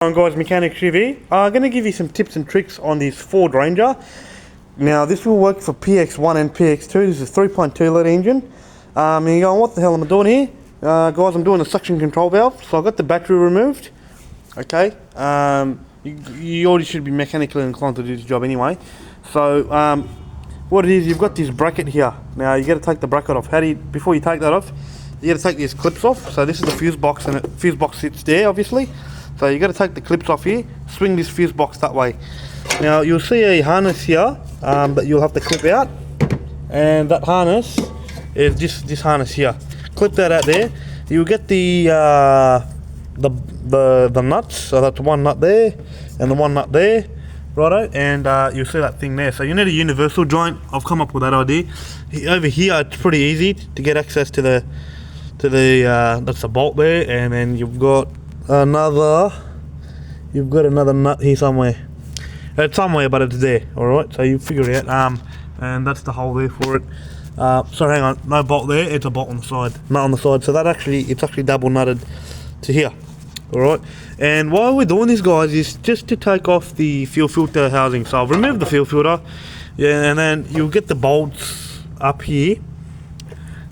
Hi guys, Mechanic TV. I'm going to give you some tips and tricks on this Ford Ranger. Now this will work for px1 and px2. This is a 3.2 litre engine. And you're going, what the hell am I doing here? Guys, I'm doing a suction control valve. So I got the battery removed. Okay. You already should be mechanically inclined to do this job anyway. So what it is, you've got this bracket here. Now you got to take the bracket off. Before you take that off, you got to take these clips off. So this is the fuse box, and the fuse box sits there obviously. So you got to take the clips off here, swing this fuse box that way. Now you'll see a harness here that you'll have to clip out, and that harness is this harness here. Clip that out there. You'll get the nuts. So that's one nut there, and the one nut there, righto. And you'll see that thing there. So you need a universal joint. I've come up with that idea. Over here, it's pretty easy to get access to the that's the bolt there, and then you've got another nut here somewhere. It's somewhere, but it's there. Alright, so you figure it out. And that's the hole there for it. So hang on, no bolt there, it's a bolt on the side, nut on the side. So it's actually double nutted to here. Alright, and while we're doing this, guys, is just to take off the fuel filter housing. So I've removed the fuel filter, yeah, and then you'll get the bolts up here.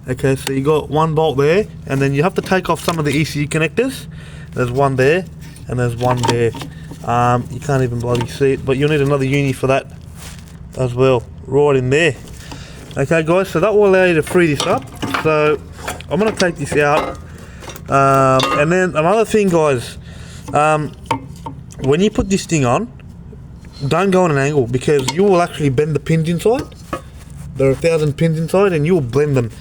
Okay, so you got one bolt there, and then you have to take off some of the ECU connectors. There's one there, and there's one there. You can't even bloody see it, but you'll need another uni for that as well, right in there. Okay guys, so that will allow you to free this up. So I'm going to take this out. And then another thing, guys, when you put this thing on, don't go on an angle, because you will actually bend the pins inside. There are 1,000 pins inside, and you'll blend them.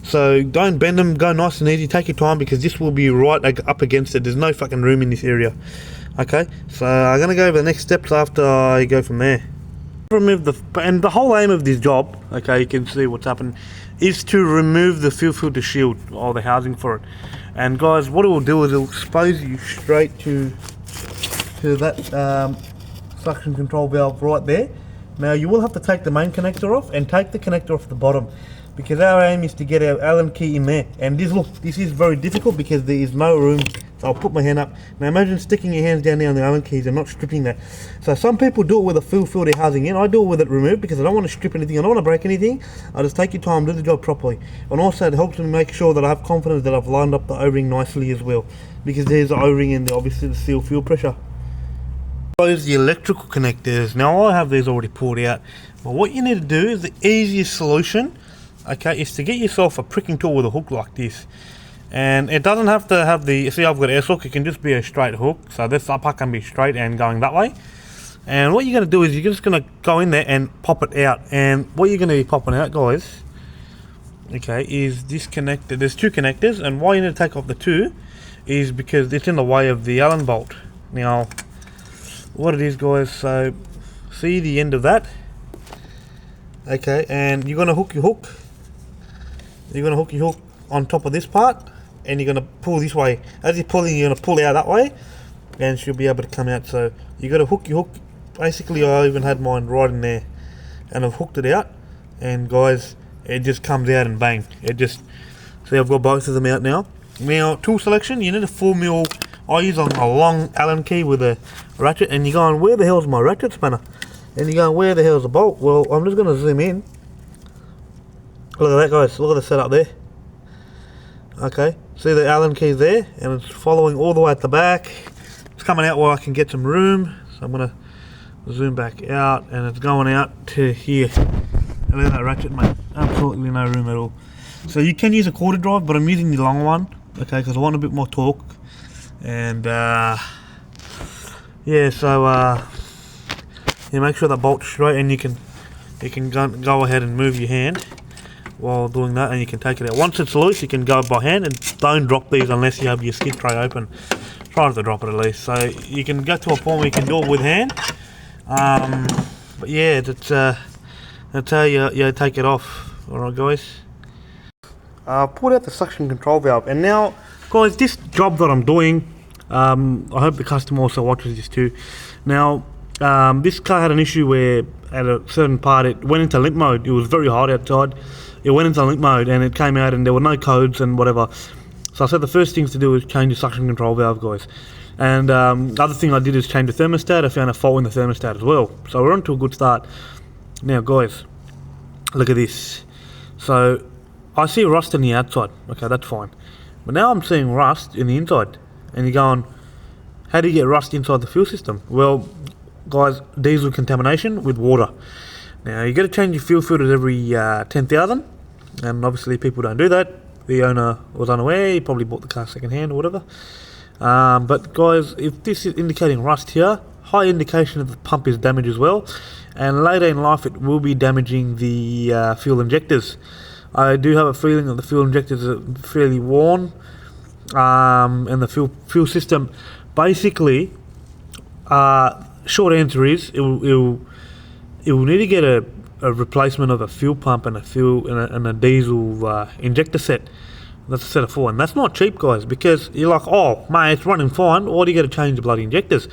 So don't bend them, go nice and easy, take your time, because this will be right up against it. There's no fucking room in this area. Okay, so I'm going to go over the next steps after I go from there. And the whole aim of this job, okay, you can see what's happened, is to remove the fuel filter shield, or the housing for it. And guys, what it will do is it will expose you straight to that suction control valve right there. Now you will have to take the main connector off and take the connector off the bottom, because our aim is to get our Allen key in there. And this is very difficult because there is no room. So I'll put my hand up. Now imagine sticking your hands down there on the Allen keys and not stripping that. So some people do it with a fuel filter housing in. I do it with it removed, because I don't want to strip anything, I don't want to break anything. I just take your time, do the job properly. And also it helps me make sure that I have confidence that I've lined up the O-ring nicely as well, because there's the O-ring and obviously the seal fuel pressure. Those the electrical connectors. Now I have these already pulled out, but what you need to do is the easiest solution, okay, is to get yourself a pricking tool with a hook like this. And it doesn't have to have the, see, I've got air hook, it can just be a straight hook. So this upper can be straight and going that way. And what you're going to do is you're just going to go in there and pop it out. And what you're going to be popping out, guys, okay, is this connector. There's two connectors, and why you need to take off the two is because it's in the way of the Allen bolt. Now what it is, guys, so see the end of that, okay, and you're going to hook your hook. You're going to hook your hook on top of this part, and you're going to pull this way. As you're pulling, you're going to pull out that way, and she'll be able to come out. So you got to hook your hook. Basically, I even had mine right in there, and I've hooked it out, and guys, it just comes out and bang. It just, see, I've got both of them out now. Now, tool selection, you need a 4mm. I use a long Allen key with a ratchet, and you're going, where the hell's my ratchet spanner? And you're going, where the hell's the bolt? Well, I'm just going to zoom in. Look at that, guys. Look at the setup there. Okay, see the Allen keys there, and it's following all the way at the back. It's coming out where I can get some room, so I'm going to zoom back out, and it's going out to here. And look at that ratchet, mate. Absolutely no room at all. So you can use a quarter drive, but I'm using the long one, okay, because I want a bit more torque. And yeah, so you make sure that bolt's straight, and you can go ahead and move your hand while doing that, and you can take it out. Once it's loose, you can go by hand, and don't drop these unless you have your skid tray open. Try not to drop it at least. So you can get to a point where you can do it with hand. But yeah, that's how you take it off. Alright guys, pulled out the suction control valve, and now guys, this job that I'm doing, I hope the customer also watches this too. Now this car had an issue where at a certain part it went into limp mode. It was very hot outside. It went into limp mode, and it came out, and there were no codes and whatever. So I said the first things to do is change the suction control valve, guys. And the other thing I did is change the thermostat. I found a fault in the thermostat as well. So we're on to a good start. Now guys, look at this. So I see rust on the outside. Okay, that's fine. But now I'm seeing rust in the inside. And you're going, how do you get rust inside the fuel system? Well, guys, diesel contamination with water. Now you got to change your fuel filters every 10,000, and obviously people don't do that. The owner was unaware. He probably bought the car second hand or whatever. But guys, if this is indicating rust here, high indication that the pump is damaged as well, and later in life it will be damaging the fuel injectors. I do have a feeling that the fuel injectors are fairly worn, and the fuel system basically. Short answer is it will need to get a replacement of a fuel pump and a diesel injector set. That's a set of 4, and that's not cheap, guys, because you're like, oh mate, it's running fine, why do you got to change the bloody injectors?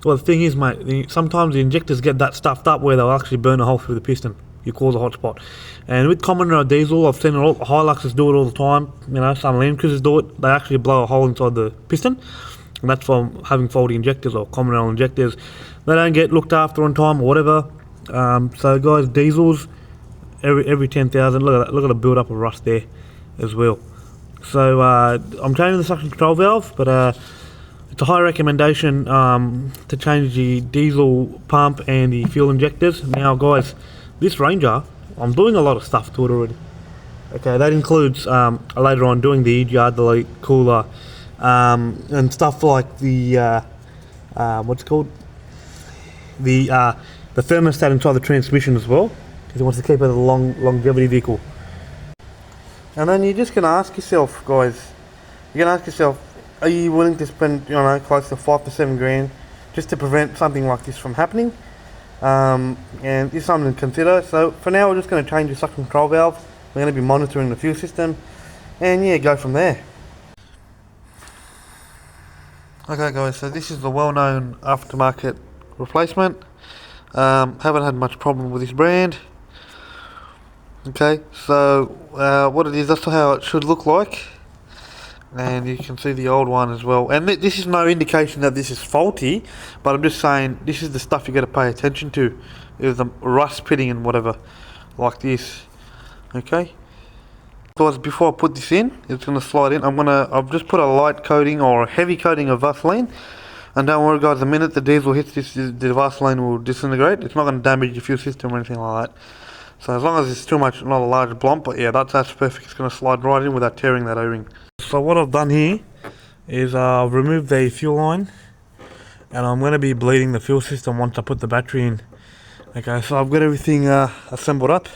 Well, the thing is, mate, sometimes the injectors get that stuffed up where they'll actually burn a hole through the piston. You cause a hot spot. And with common diesel, I've seen all Hiluxes do it all the time. You know, some Land Cruisers do it. They actually blow a hole inside the piston, and that's from having faulty injectors or common rail injectors. They don't get looked after on time or whatever. So guys, diesels every 10,000. Look at the build up of rust there as well. So I'm changing the suction control valve, but it's a high recommendation to change the diesel pump and the fuel injectors. Now guys, this Ranger, I'm doing a lot of stuff to it already. Okay, that includes later on doing the EGR delete, cooler, and stuff like the what's it called, the thermostat inside the transmission as well, because it wants to keep it a longevity vehicle. And then you're just going to ask yourself, guys, are you willing to spend, close to 5 to 7 grand just to prevent something like this from happening? And it's something to consider. So for now, we're just going to change the suction control valve. We're going to be monitoring the fuel system, and yeah, go from there. Okay guys, so this is the well-known aftermarket replacement. Haven't had much problem with this brand. Okay, so what it is, that's how it should look like. And you can see the old one as well. And this is no indication that this is faulty, but I'm just saying this is the stuff you got to pay attention to. Is the rust pitting and whatever, like this. Okay. Guys, before I put this in, it's going to slide in. I've just put a light coating or a heavy coating of Vaseline. And don't worry guys, the minute the diesel hits this, the Vaseline will disintegrate. It's not going to damage your fuel system or anything like that. So as long as it's too much, not a large blump, but yeah, that's perfect. It's going to slide right in without tearing that O-ring. So what I've done here is I've removed the fuel line, and I'm going to be bleeding the fuel system once I put the battery in. Okay, so I've got everything assembled up,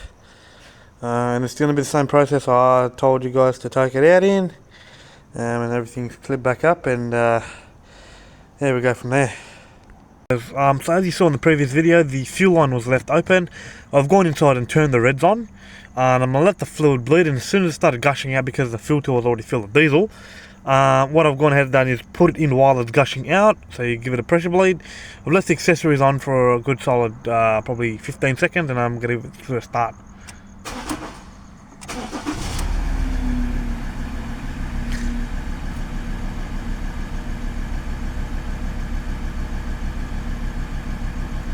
and it's going to be the same process I told you guys to take it out in, and everything's clipped back up, and there we go from there. So as you saw in the previous video, the fuel line was left open. I've gone inside and turned the reds on, and I'm going to let the fluid bleed, and as soon as it started gushing out, because the filter was already filled with diesel, what I've gone ahead and done is put it in while it's gushing out, so you give it a pressure bleed. I've left the accessories on for a good solid probably 15 seconds, and I'm going to give it a start.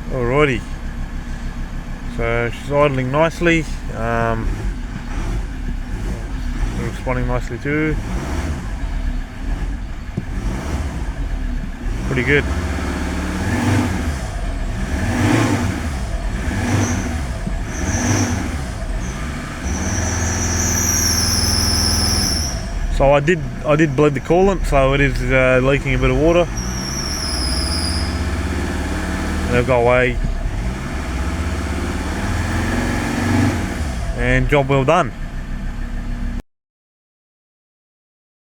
Alrighty, so she's idling nicely, responding nicely too, pretty good. So I did bleed the coolant, so it is leaking a bit of water. They'll go away, and job well done.